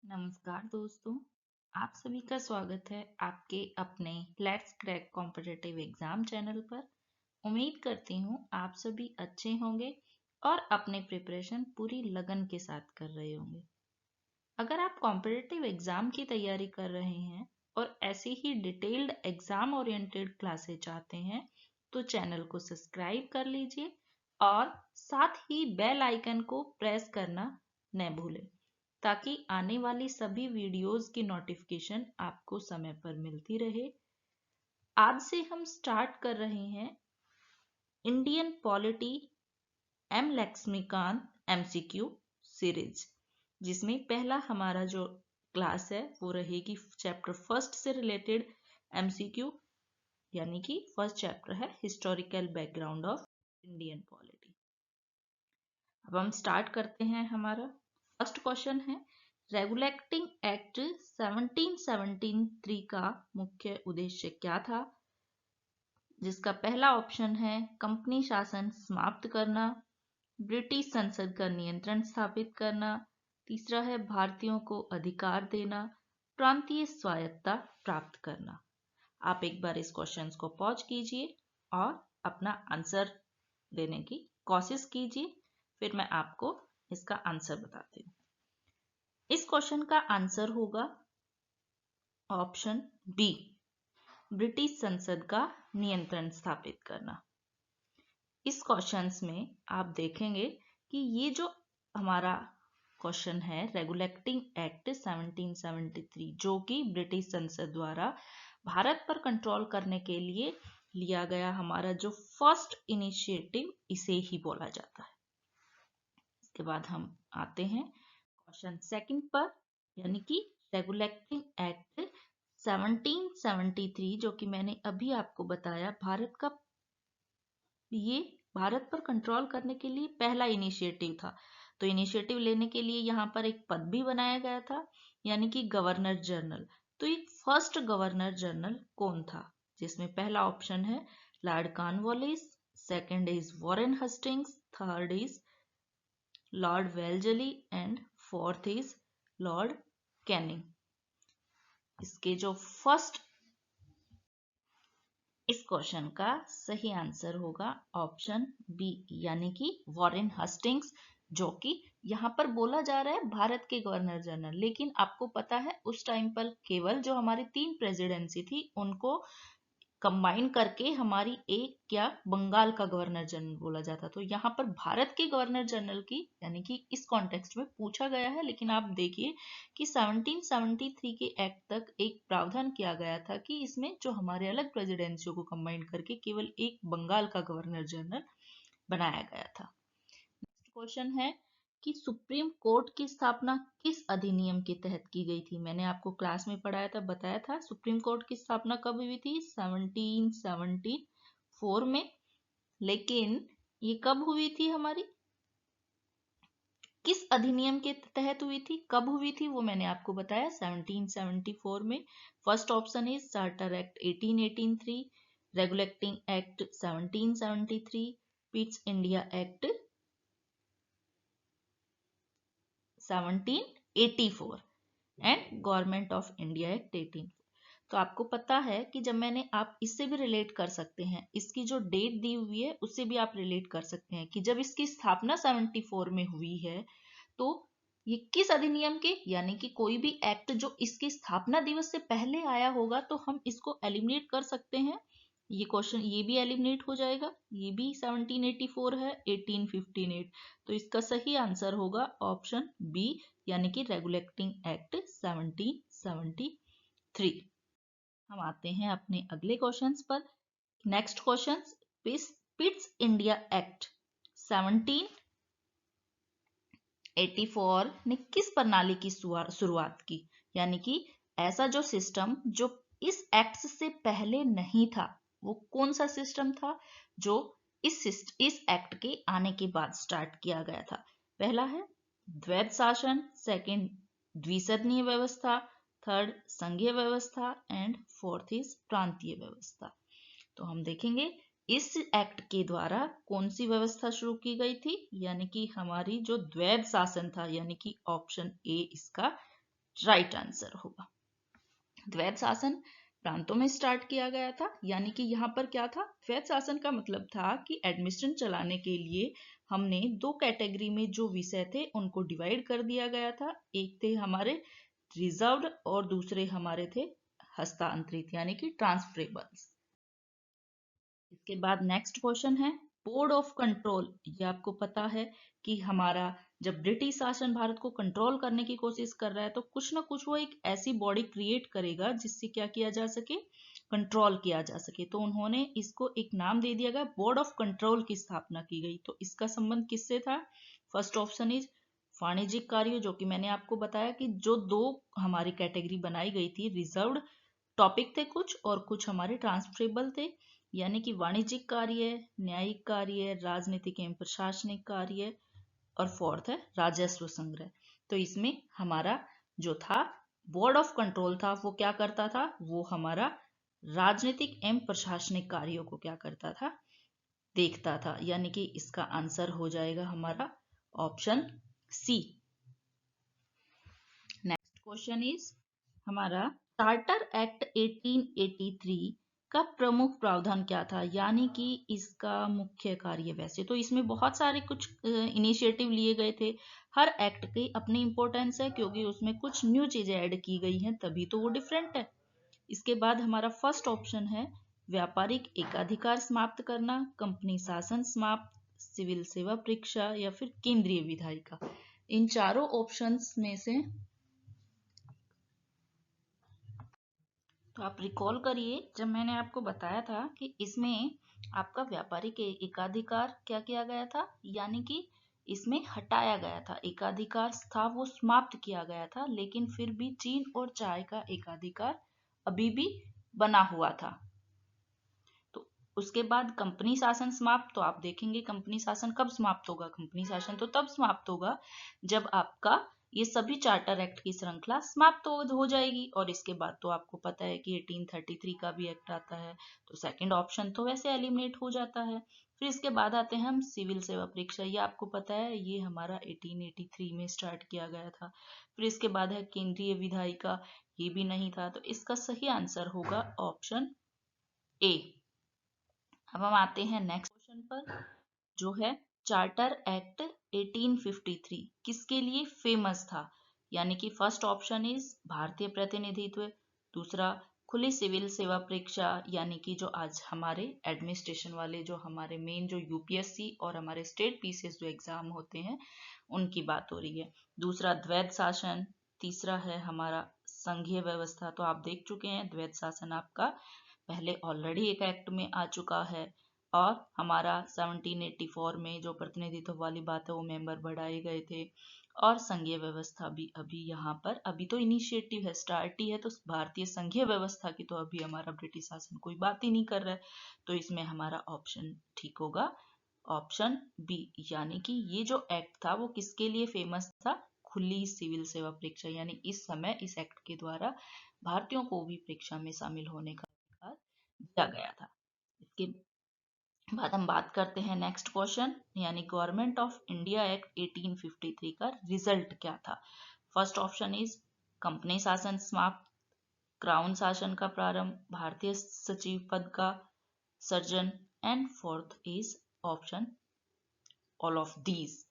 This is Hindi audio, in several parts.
नमस्कार दोस्तों, आप सभी का स्वागत है आपके अपने let's crack competitive exam channel पर। उम्मीद करती हूँ आप सभी अच्छे होंगे और अपने प्रिपरेशन पूरी लगन के साथ कर रहे होंगे। अगर आप कॉम्पिटिटिव एग्जाम की तैयारी कर रहे हैं और ऐसी ही डिटेल्ड एग्जाम ओरिएंटेड क्लासेस चाहते हैं तो चैनल को सब्सक्राइब कर लीजिए और साथ ही बेल आइकन को प्रेस करना न भूलें ताकि आने वाली सभी वीडियोस की नोटिफिकेशन आपको समय पर मिलती रहे। आज से हम स्टार्ट कर रहे हैं Indian polity M Laxmikanth MCQ series, जिसमें पहला हमारा जो क्लास है वो रहेगी चैप्टर फर्स्ट से रिलेटेड एमसीक्यू, यानी कि फर्स्ट चैप्टर है historical background of Indian polity. अब हम स्टार्ट करते हैं। हमारा फर्स्ट क्वेश्चन है रेगुलेटिंग एक्ट 1773 का मुख्य उद्देश्य क्या था, जिसका पहला ऑप्शन है कंपनी शासन समाप्त करना, ब्रिटिश संसद का नियंत्रण स्थापित करना, तीसरा है भारतीयों को अधिकार देना, प्रांतीय स्वायत्तता प्राप्त करना। आप एक बार इस क्वेश्चन को पॉज कीजिए और अपना आंसर देने की कोशिश कीजिए, फिर मैं आपको इसका आंसर बताती हूँ। इस क्वेश्चन का आंसर होगा ऑप्शन बी, ब्रिटिश संसद का नियंत्रण स्थापित करना। इस क्वेश्चंस में आप देखेंगे कि ये जो हमारा क्वेश्चन है रेगुलेटिंग एक्ट 1773, जो कि ब्रिटिश संसद द्वारा भारत पर कंट्रोल करने के लिए लिया गया हमारा जो फर्स्ट इनिशिएटिव, इसे ही बोला जाता है। इसके बाद हम आते हैं क्वेश्चन सेकंड पर, यानी कि रेगुलेटिंग एक्ट 1773, जो कि मैंने अभी आपको बताया ये भारत पर कंट्रोल करने के लिए पहला इनिशिएटिव था। तो इनिशिएटिव लेने के लिए यहाँ पर एक पद भी बनाया गया था, यानी कि गवर्नर जनरल। तो ये फर्स्ट गवर्नर जनरल कौन था, जिसमें पहला ऑप्शन है Lord Cornwallis, second is Warren Hastings, third is Lord Wellesley and fourth is Lord Canning. इसके जो फर्स्ट इस क्वेश्चन का सही आंसर होगा ऑप्शन बी, यानी कि वॉरेन हेस्टिंग्स, जो कि यहाँ पर बोला जा रहा है भारत के गवर्नर जनरल, लेकिन आपको पता है उस टाइम पर केवल जो हमारी 3 प्रेसिडेंसी थी उनको कंबाइन करके हमारी एक क्या बंगाल का गवर्नर जनरल बोला जाता। तो यहाँ पर भारत के गवर्नर जनरल की, यानी कि इस कॉन्टेक्स्ट में पूछा गया है। लेकिन आप देखिए कि 1773 के एक्ट तक एक प्रावधान किया गया था कि इसमें जो हमारे अलग प्रेसिडेंसियों को कंबाइन करके केवल एक बंगाल का गवर्नर जनरल बनाया गया था। नेक्स्ट क्वेश्चन है कि सुप्रीम कोर्ट की स्थापना किस अधिनियम के तहत की गई थी। मैंने आपको क्लास में पढ़ाया था, बताया था सुप्रीम कोर्ट की स्थापना कब हुई थी, 1774 में। लेकिन ये कब हुई थी हमारी, किस अधिनियम के तहत हुई थी, कब हुई थी, वो मैंने आपको बताया 1774 में। First option is charter Act 1883, regulating Act 1773, Pitt's India act 1784 and government of India act 18। तो आपको पता है कि जब मैंने, आप इससे भी रिलेट कर सकते हैं, इसकी जो डेट दी हुई है उससे भी आप रिलेट कर सकते हैं कि जब इसकी स्थापना 74 में हुई है तो ये किस अधिनियम के, यानी कि कोई भी एक्ट जो इसकी स्थापना दिवस से पहले आया होगा तो हम इसको एलिमिनेट कर सकते हैं। ये क्वेश्चन ये भी एलिमिनेट हो जाएगा, ये भी 1784 है, 1858। तो इसका सही आंसर होगा ऑप्शन बी, यानी कि रेगुलेटिंग एक्ट 1773। हम आते हैं अपने अगले क्वेश्चंस पर। Next question, Pitt's India act 1784 ने किस प्रणाली की शुरुआत की, यानी कि ऐसा जो सिस्टम जो इस एक्ट से पहले नहीं था, वो कौन सा सिस्टम था जो इस एक्ट के आने के बाद स्टार्ट किया गया था। पहला है द्वैध शासन, सेकंड द्विसदनीय व्यवस्था, थर्ड संघीय व्यवस्था एंड फोर्थ इज प्रांतीय व्यवस्था। तो हम देखेंगे इस एक्ट के द्वारा कौन सी व्यवस्था शुरू की गई थी, यानी कि हमारी जो द्वैध शासन था, यानी कि ऑप्शन ए इसका राइट आंसर होगा। द्वैध शासन प्रांतों में स्टार्ट किया गया था, यानी कि यहाँ पर क्या था, द्वैध शासन का मतलब था कि एडमिनिस्ट्रेशन चलाने के लिए हमने दो कैटेगरी में जो विषय थे उनको डिवाइड कर दिया गया था। एक थे हमारे रिजर्व्ड और दूसरे हमारे थे हस्तांतरित यानी कि ट्रांसफरेबल्स। इसके बाद नेक्स्ट क्वेश्चन है बोर्ड ऑफ कंट्रोल। ये आपको पता है कि हमारा जब ब्रिटिश शासन भारत को कंट्रोल करने की कोशिश कर रहा है तो कुछ ना कुछ वो एक ऐसी बॉडी क्रिएट करेगा जिससे क्या किया जा सके, कंट्रोल किया जा सके। तो उन्होंने इसको एक नाम दे दिया गया, बोर्ड ऑफ कंट्रोल की स्थापना की गई। तो इसका संबंध किससे था? फर्स्ट ऑप्शन इज वाणिज्यिक कार्यों, जो कि मैंने आपको बताया कि जो दो हमारी कैटेगरी बनाई गई थी, रिजर्व्ड टॉपिक थे कुछ और कुछ हमारे ट्रांसफरेबल थे, यानी कि वाणिज्यिक कार्य, न्यायिक कार्य, राजनीतिक एवं प्रशासनिक कार्य और फोर्थ है राजस्व संग्रह। तो इसमें हमारा जो था बोर्ड ऑफ कंट्रोल था वो क्या करता था, वो हमारा राजनीतिक एवं प्रशासनिक कार्यों को क्या करता था, देखता था। यानी कि इसका आंसर हो जाएगा हमारा option C. Next question is हमारा चार्टर एक्ट 1883 का प्रमुख प्रावधान क्या था, यानी कि इसका मुख्य कार्य। वैसे तो इसमें बहुत सारे कुछ इनिशिएटिव लिए गए थे, हर एक्ट की अपनी इंपॉर्टेंस है क्योंकि उसमें कुछ न्यू चीजें ऐड की गई हैं तभी तो वो डिफरेंट है। इसके बाद हमारा फर्स्ट ऑप्शन है व्यापारिक एकाधिकार समाप्त करना, कंपनी शासन समाप्त, सिविल सेवा परीक्षा या फिर केंद्रीय विधायिका। इन चारों ऑप्शंस में से तो आप रिकॉल करिए जब मैंने आपको बताया था कि इसमें आपका व्यापारिक एकाधिकार क्या किया गया था, यानी कि इसमें हटाया गया था, एकाधिकार था वो समाप्त किया गया था, लेकिन फिर भी चीन और चाय का एकाधिकार अभी भी बना हुआ था। तो उसके बाद कंपनी शासन समाप्त, तो आप देखेंगे कंपनी शासन कब समाप्त होगा, कंपनी शासन तो तब समाप्त होगा जब आपका ये सभी चार्टर एक्ट की श्रृंखला समाप्त हो जाएगी। और इसके बाद तो आपको पता है कि 1833 का भी एक्ट आता है, तो सेकंड ऑप्शन तो वैसे एलिमिनेट हो जाता है। फिर इसके बाद आते हैं हम सिविल सेवा परीक्षा, ये आपको पता है ये हमारा 1883 में स्टार्ट किया गया था। फिर इसके बाद है केंद्रीय विधायिका, ये भी नहीं था, तो इसका सही आंसर होगा ऑप्शन ए। अब हम आते हैं नेक्स्ट क्वेश्चन पर, जो है चार्टर एक्ट 1853 किसके लिए फेमस था, यानी कि फर्स्ट ऑप्शन इज भारतीय प्रतिनिधित्व, दूसरा खुली सिविल सेवा परीक्षा, यानी कि जो आज हमारे एडमिनिस्ट्रेशन वाले जो हमारे मेन जो यूपीएससी और हमारे स्टेट पीसीएस जो एग्जाम होते हैं उनकी बात हो रही है, दूसरा द्वैध शासन, तीसरा है हमारा संघीय व्यवस्था। तो आप देख चुके हैं द्वैध शासन आपका पहले ऑलरेडी एक एक्ट में आ चुका है, और हमारा 1784 में जो प्रतिनिधित्व वाली बात है वो मेंबर बढ़ाए गए थे, और संघीय व्यवस्था भी अभी यहाँ पर अभी तो इनिशिएटिव है, स्टार्ट ही है, तो भारतीय संघीय व्यवस्था की तो अभी हमारा ब्रिटिश शासन कोई बात ही नहीं कर रहा है। तो इसमें हमारा ऑप्शन ठीक होगा ऑप्शन बी, यानी कि ये जो एक्ट था वो किसके लिए फेमस था, खुली सिविल सेवा परीक्षा, यानी इस समय इस एक्ट के द्वारा भारतीयों को भी परीक्षा में शामिल होने का अधिकार दिया गया था। इसके बाद हम बात करते हैं नेक्स्ट क्वेश्चन, यानी गवर्नमेंट ऑफ इंडिया एक्ट 1853 का रिजल्ट क्या था। फर्स्ट ऑप्शन इज कंपनी शासन समाप्त, क्राउन शासन का प्रारंभ, भारतीय सचिव पद का surgeon, and fourth is option all of these.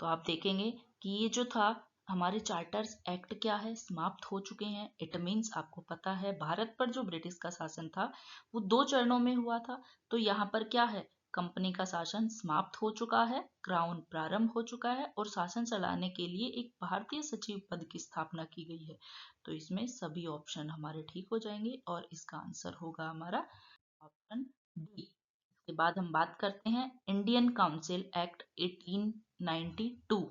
तो आप देखेंगे कि ये जो था हमारे चार्टर्स एक्ट क्या है, समाप्त हो चुके हैं। इट मीन्स आपको पता है भारत पर जो ब्रिटिश का शासन था वो दो चरणों में हुआ था, तो यहाँ पर क्या है, कंपनी का शासन समाप्त हो चुका है, क्राउन प्रारंभ हो चुका है, और शासन चलाने के लिए एक भारतीय सचिव पद की स्थापना की गई है। तो इसमें सभी ऑप्शन हमारे ठीक हो जाएंगे और इसका आंसर होगा हमारा ऑप्शन डी। के बाद हम बात करते हैं इंडियन काउंसिल एक्ट 1892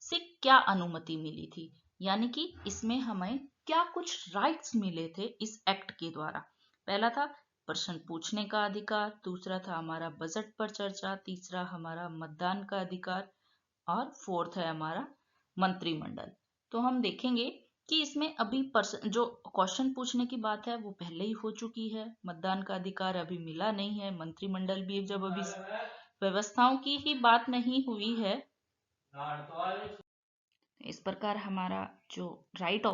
से क्या अनुमति मिली थी, यानी कि इसमें हमें क्या कुछ राइट्स मिले थे इस एक्ट के द्वारा। पहला था प्रश्न पूछने का अधिकार, दूसरा था हमारा बजट पर चर्चा, तीसरा हमारा मतदान का अधिकार, और फोर्थ है हमारा मंत्रिमंडल। तो हम देखेंगे कि इसमें अभी जो क्वेश्चन पूछने की बात है वो पहले ही हो चुकी है, मतदान का अधिकार अभी मिला नहीं है, मंत्रिमंडल भी जब अभी व्यवस्थाओं की ही बात नहीं हुई है इस प्रकार हमारा जो राइट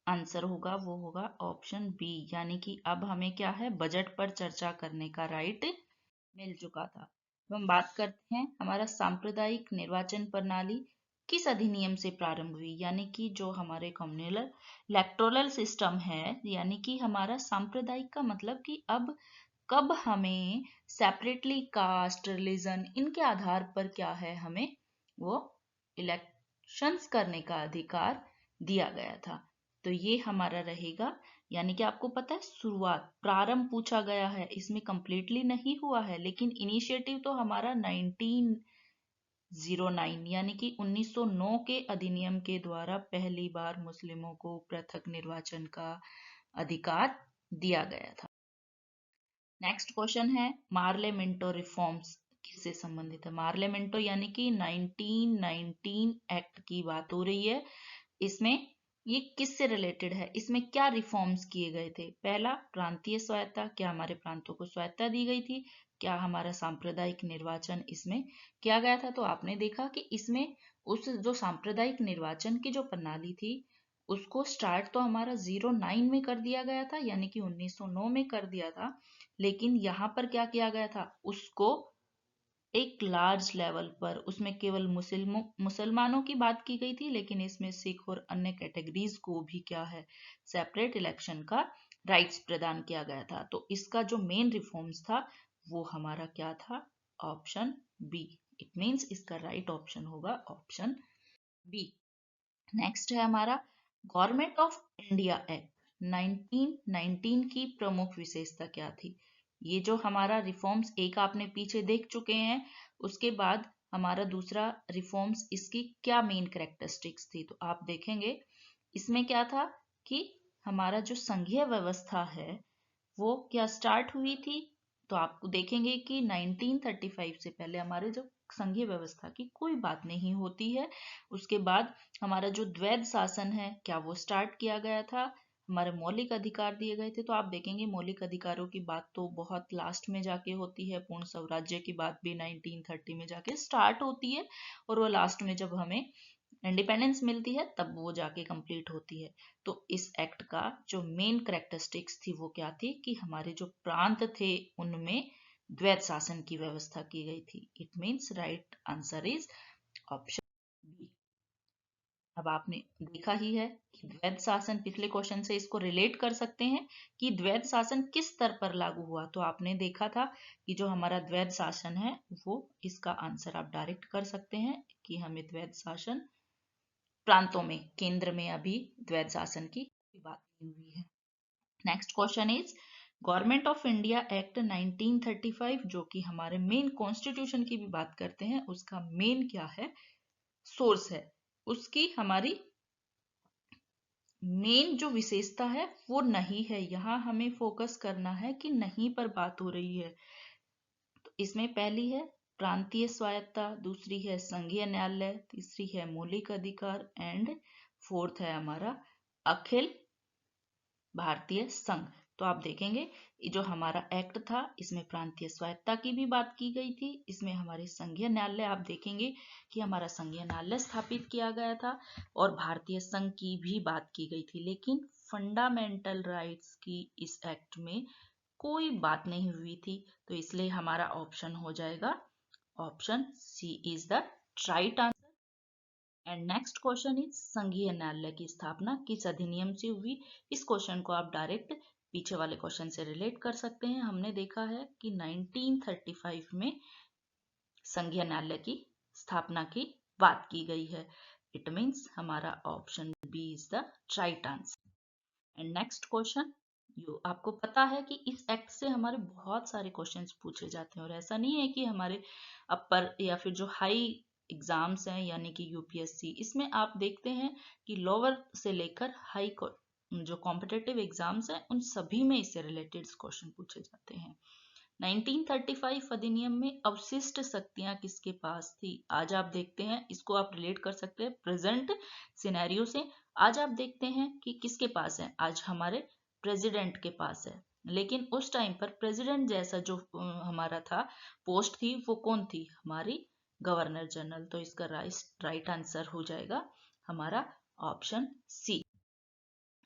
आंसर होगा वो होगा ऑप्शन बी, यानी कि अब हमें क्या है, बजट पर चर्चा करने का राइट मिल चुका था। तो हम बात करते हैं हमारा सांप्रदायिक निर्वाचन प्रणाली किस अधिनियम से प्रारंभ हुई, यानी कि जो हमारे कम्युनल इलेक्टोरल सिस्टम है, यानी कि हमारा सांप्रदायिक का मतलब कि अब कब हमें सेपरेटली कास्ट रिलीजन इनके आधार पर क्या है, हमें वो इलेक्शंस करने का अधिकार दिया गया था। तो ये हमारा रहेगा, यानी कि आपको पता है शुरुआत प्रारंभ पूछा गया है, इसमें कंप्लीटली नहीं हुआ है, लेकिन इनिशिएटिव तो हमारा 1909 यानी कि 1909 के अधिनियम के द्वारा पहली बार मुस्लिमों को पृथक निर्वाचन का अधिकार दिया गया था। नेक्स्ट क्वेश्चन है मार्लेमेंटो रिफॉर्म्स किससे संबंधित है। मार्लेमेंटो यानी कि 1919 एक्ट की बात हो रही है। इसमें ये किससे रिलेटेड है, इसमें क्या रिफॉर्म्स किए गए थे। पहला, प्रांतीय स्वायत्ता, क्या हमारे प्रांतों को स्वायत्ता दी गई थी। क्या हमारा सांप्रदायिक निर्वाचन इसमें किया गया था। तो आपने देखा कि इसमें उस जो सांप्रदायिक निर्वाचन की जो प्रणाली थी उसको स्टार्ट तो हमारा 09 में कर दिया गया था, यानी कि 1909 में कर दिया था, लेकिन यहाँ पर क्या किया गया था, उसको एक लार्ज लेवल पर, उसमें केवल मुसलमानों की बात की गई थी, लेकिन इसमें सिख और अन्य कैटेगरीज को भी क्या है, सेपरेट इलेक्शन का राइट्स प्रदान किया गया था। तो इसका जो मेन रिफॉर्म्स था वो हमारा क्या था, ऑप्शन बी। इट मीन्स इसका राइट ऑप्शन होगा ऑप्शन बी। नेक्स्ट है हमारा गवर्नमेंट ऑफ इंडिया एक्ट 1919 की प्रमुख विशेषता क्या थी। ये जो हमारा रिफॉर्म्स एक आपने पीछे देख चुके हैं, उसके बाद हमारा दूसरा रिफॉर्म्स इसकी क्या मेन कैरेक्टरिस्टिक्स थी, तो आप देखेंगे इसमें क्या था कि हमारा जो संघीय व्यवस्था है वो क्या स्टार्ट हुई थी। तो आप देखेंगे कि 1935 से पहले हमारे जो संघीय व्यवस्था की कोई बात नहीं होती है। उसके बाद हमारा जो द्वैध शासन है क्या वो स्टार्ट किया गया था, हमारे मौलिक अधिकार दिए गए थे। तो आप देखेंगे मौलिक अधिकारों की बात तो बहुत लास्ट में जाके होती है, पूर्ण स्वराज्य की बात भी 1930 में जाके स्टार्ट होती है, और वो लास्ट में जब हमें इंडिपेंडेंस मिलती है तब वो जाके कंप्लीट होती है। तो इस एक्ट का जो मेन करेक्टरिस्टिक्स थी वो क्या थी कि हमारे जो प्रांत थे उनमें द्वैध शासन की व्यवस्था की गई थी। It means right answer is option B. अब आपने देखा ही है कि द्वैध शासन, पिछले क्वेश्चन से इसको रिलेट कर सकते हैं कि द्वैध शासन किस स्तर पर लागू हुआ। तो आपने देखा था कि जो हमारा द्वैध शासन है वो, इसका आंसर आप डायरेक्ट कर सकते हैं कि हमें द्वैध शासन प्रांतों में, केंद्र में अभी द्वैध शासन की बात नहीं हुई है। Next question is government of India act 1935, जो कि हमारे मेन कॉन्स्टिट्यूशन की भी बात करते हैं, उसका मेन क्या है, सोर्स है, उसकी हमारी मेन जो विशेषता है वो नहीं है। यहां हमें फोकस करना है कि नहीं पर बात हो रही है। तो इसमें पहली है प्रांतीय स्वायत्ता, दूसरी है संघीय न्यायालय, तीसरी है मौलिक अधिकार, एंड फोर्थ है हमारा अखिल भारतीय संघ। तो आप देखेंगे जो हमारा एक्ट था इसमें प्रांतीय स्वायत्ता की भी बात की गई थी, इसमें हमारे संघीय न्यायालय, आप देखेंगे कि हमारा संघीय न्यायालय स्थापित किया गया था, और भारतीय संघ की भी बात की गई थी, लेकिन फंडामेंटल राइट्स की इस एक्ट में कोई बात नहीं हुई थी। तो इसलिए हमारा ऑप्शन हो जाएगा option C is the right answer. And next question is संघीय न्यायालय की स्थापना किस अधिनियम से हुई। इस क्वेश्चन को आप डायरेक्ट पीछे वाले क्वेश्चन से रिलेट कर सकते हैं। हमने देखा है कि 1935 में संघीय न्यायालय की स्थापना की बात की गई है। इट मीन्स हमारा option B is the right answer. And next question, आपको पता है कि इस एक्ट से हमारे बहुत सारे क्वेश्चंस पूछे जाते हैं, और ऐसा नहीं है कि हमारे अपर या फिर जो हाई एग्जाम्स हैं यानी कि यूपीएससी, इसमें आप देखते हैं कि लोअर से लेकर हाई जो कॉम्पिटेटिव एग्जाम्स हैं उन सभी में इससे रिलेटेड क्वेश्चन पूछे जाते हैं। 1935 अधिनियम में अवशिष्ट शक्तियां किसके पास थी। आज आप देखते हैं, इसको आप रिलेट कर सकते हैं प्रेजेंट सिनेरियो से। आज आप देखते हैं कि किसके पास है, आज हमारे प्रेसिडेंट के पास है, लेकिन उस टाइम पर प्रेसिडेंट जैसा जो हमारा था पोस्ट थी वो कौन थी, हमारी गवर्नर जनरल। तो इसका राइट आंसर हो जाएगा हमारा ऑप्शन सी।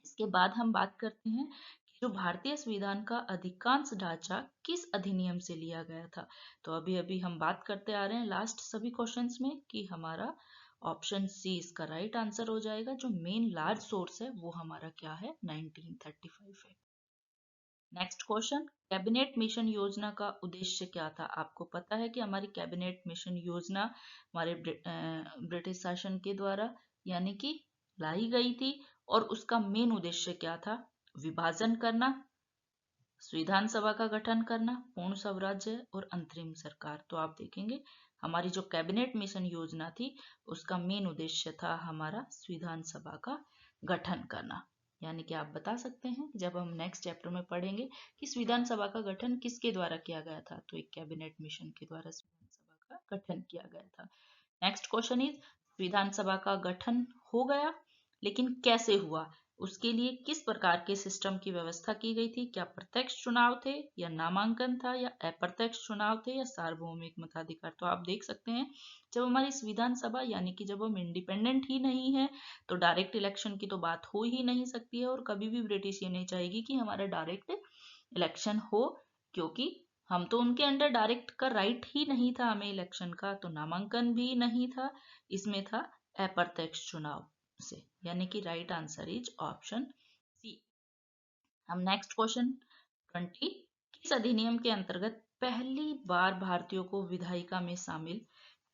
इसके बाद हम बात करते हैं कि जो भारतीय संविधान का अधिकांश ढांचा किस अधिनियम से लिया गया था। तो अभी अभी हम बात करते आ रहे हैं लास्ट सभी क्वेश्चंस में कि हमारा ऑप्शन सी इसका राइट आंसर हो जाएगा। जो मेन लार्ज सोर्स है वो हमारा क्या है, 1935 है। नेक्स्ट क्वेश्चन, कैबिनेट मिशन योजना का उद्देश्य क्या था। आपको पता है कि हमारी कैबिनेट मिशन योजना हमारे ब्रिटिश शासन के द्वारा यानी कि लाई गई थी और उसका मेन उद्देश्य क्या था, विभाजन करना, संविधान सभा का गठन करना, पूर्ण स्वराज्य और अंतरिम सरकार। तो आप देखेंगे हमारी जो कैबिनेट मिशन योजना थी उसका मेन उद्देश्य था हमारा संविधान सभा का गठन करना। यानी कि आप बता सकते हैं जब हम नेक्स्ट चैप्टर में पढ़ेंगे कि संविधान सभा का गठन किसके द्वारा किया गया था, तो एक कैबिनेट मिशन के द्वारा संविधान सभा का गठन किया गया था। नेक्स्ट क्वेश्चन इज, संविधान सभा का गठन हो गया लेकिन कैसे हुआ, उसके लिए किस प्रकार के सिस्टम की व्यवस्था की गई थी। क्या प्रत्यक्ष चुनाव थे या नामांकन था या अप्रत्यक्ष चुनाव थे या सार्वभौमिक मताधिकार। तो आप देख सकते हैं जब हमारी संविधान सभा यानी कि जब हम इंडिपेंडेंट ही नहीं है तो डायरेक्ट इलेक्शन की तो बात हो ही नहीं सकती है और कभी भी ब्रिटिश ये नहीं चाहेगी कि हमारा डायरेक्ट इलेक्शन हो, क्योंकि हम तो उनके अंडर डायरेक्ट का राइट ही नहीं था हमें इलेक्शन का, तो नामांकन भी नहीं था, इसमें था अप्रत्यक्ष चुनाव से। यानी कि right answer is option C. हम नेक्स्ट क्वेश्चन 20, किस अधिनियम के अंतर्गत पहली बार भारतीयों को विधायिका में शामिल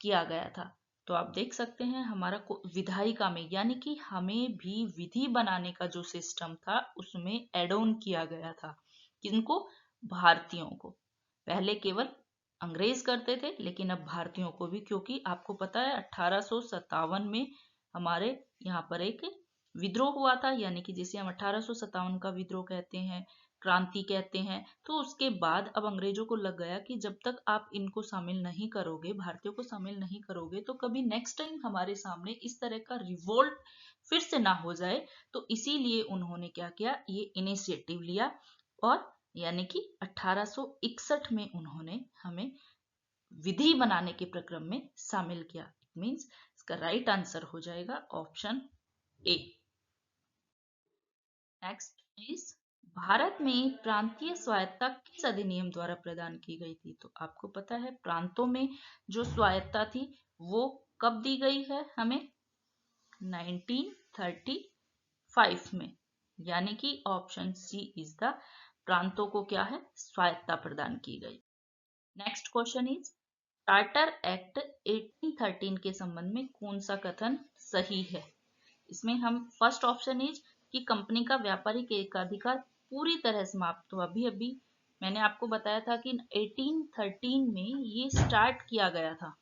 किया गया था। तो आप देख सकते हैं हमारा विधायिका में यानी कि हमें भी विधि बनाने का जो सिस्टम था उसमें एड ऑन किया गया था। किनको, भारतीयों को। पहले केवल अंग्रेज करते थे लेकिन अब भारतीयों को भी, क्योंकि आपको पता है 1857 में हमारे यहाँ पर एक विद्रोह हुआ था, यानी कि जिसे हम 1857 का विद्रोह कहते हैं, क्रांति कहते हैं। तो उसके बाद अब अंग्रेजों को लग गया कि जब तक आप इनको शामिल नहीं करोगे, भारतीयों को शामिल नहीं करोगे, तो कभी नेक्स्ट टाइम हमारे सामने इस तरह का रिवोल्ट फिर से ना हो जाए। तो इसीलिए उन्होंने क्या किया, ये इनिशिएटिव लिया और यानी कि 1861 में उन्होंने हमें विधि बनाने के प्रक्रम में शामिल किया। इट मींस इसका राइट आंसर हो जाएगा option A. Next is, Bharat में प्रांतीय स्वायत्तता किस अधिनियम द्वारा प्रदान की गई थी। तो आपको पता है प्रांतों में जो स्वायत्तता थी वो कब दी गई है हमें, 1935 में। यानी कि ऑप्शन सी इज द, प्रांतों को क्या है, स्वायत्तता प्रदान की गई। Next question is, charter act 1813 के संबंध में कौन सा कथन सही है। इसमें हम फर्स्ट ऑप्शन इज कि कंपनी का व्यापारिक एकाधिकार पूरी तरह समाप्त हुआ। अभी अभी मैंने आपको बताया था कि 1813 में ये स्टार्ट किया गया था,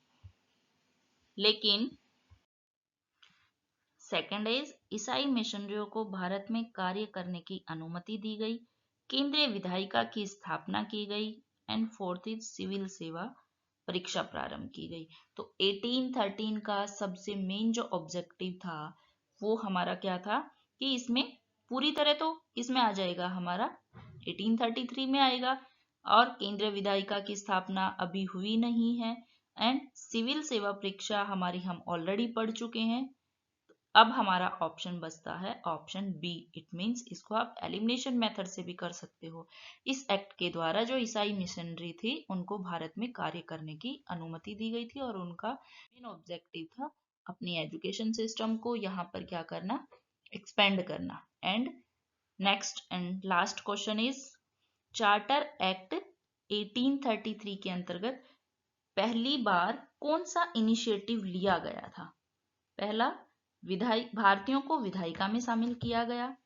लेकिन सेकेंड इज ईसाई मिशनरियों को भारत में कार्य करने की अनुमति दी गई, केंद्रीय विधायिका की स्थापना की गई, एंड फोर्थ इज सिविल सेवा परीक्षा प्रारंभ की गई। तो 1813 का सबसे मेन जो ऑब्जेक्टिव था वो हमारा क्या था कि इसमें पूरी तरह तो इसमें आ जाएगा हमारा 1833 में आएगा, और केंद्रीय विधायिका की स्थापना अभी हुई नहीं है, एंड सिविल सेवा परीक्षा हमारी हम ऑलरेडी पढ़ चुके हैं। अब हमारा ऑप्शन बचता है ऑप्शन बी। इट मींस इसको आप एलिमिनेशन मेथड से भी कर सकते हो। इस एक्ट के द्वारा जो ईसाई मिशनरी थी उनको भारत में कार्य करने की अनुमति दी गई थी और उनका मेन ऑब्जेक्टिव था अपनी एजुकेशन सिस्टम को यहाँ पर क्या करना, एक्सपेंड करना। And next and last question is, charter act 1833 के अंतर्गत पहली बार कौन सा इनिशिएटिव लिया गया था। पहला, भारतीयों को विधायिका में शामिल किया गया,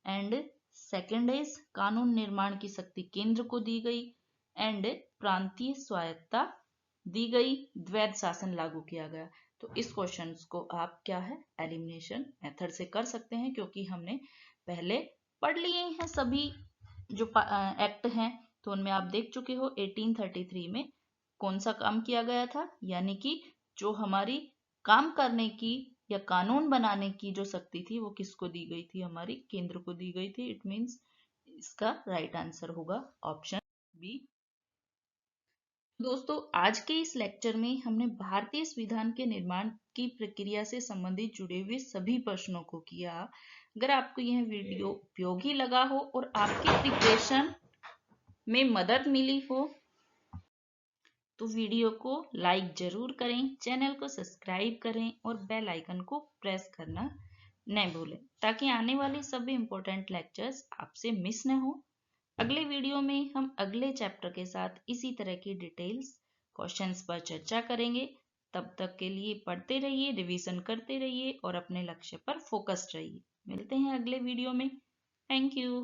एंड सेकेंड इज कानून निर्माण की शक्ति केंद्र को दी गई, एंड प्रांतीय स्वायत्तता दी गई, द्वैध शासन लागू किया गया। तो इस क्वेश्चन को आप क्या है, एलिमिनेशन मेथड से कर सकते हैं, क्योंकि हमने पहले पढ़ लिए हैं सभी जो एक्ट हैं, तो उनमें आप देख चुके हो 1833 में कौन सा काम किया गया था, यानी कि जो हमारी काम करने की या कानून बनाने की जो शक्ति थी वो किसको दी गई थी, हमारी केंद्र को दी गई थी। इट मींस इसका राइट आंसर होगा ऑप्शन बी। दोस्तों, आज के इस लेक्चर में हमने भारतीय संविधान के निर्माण की प्रक्रिया से संबंधित जुड़े हुए सभी प्रश्नों को किया। अगर आपको यह वीडियो उपयोगी लगा हो और आपकी प्रिपरेशन में मदद मिली हो तो वीडियो को लाइक जरूर करें, चैनल को सब्सक्राइब करें और बेल आइकन को प्रेस करना न भूलें ताकि आने वाले सभी इंपॉर्टेंट लेक्चर्स आपसे मिस न हो। अगले वीडियो में हम अगले चैप्टर के साथ इसी तरह की डिटेल्स क्वेश्चंस पर चर्चा करेंगे। तब तक के लिए पढ़ते रहिए, रिवीजन करते रहिए और अपने लक्ष्य पर फोकस्ड रहिए। मिलते हैं अगले वीडियो में। Thank you.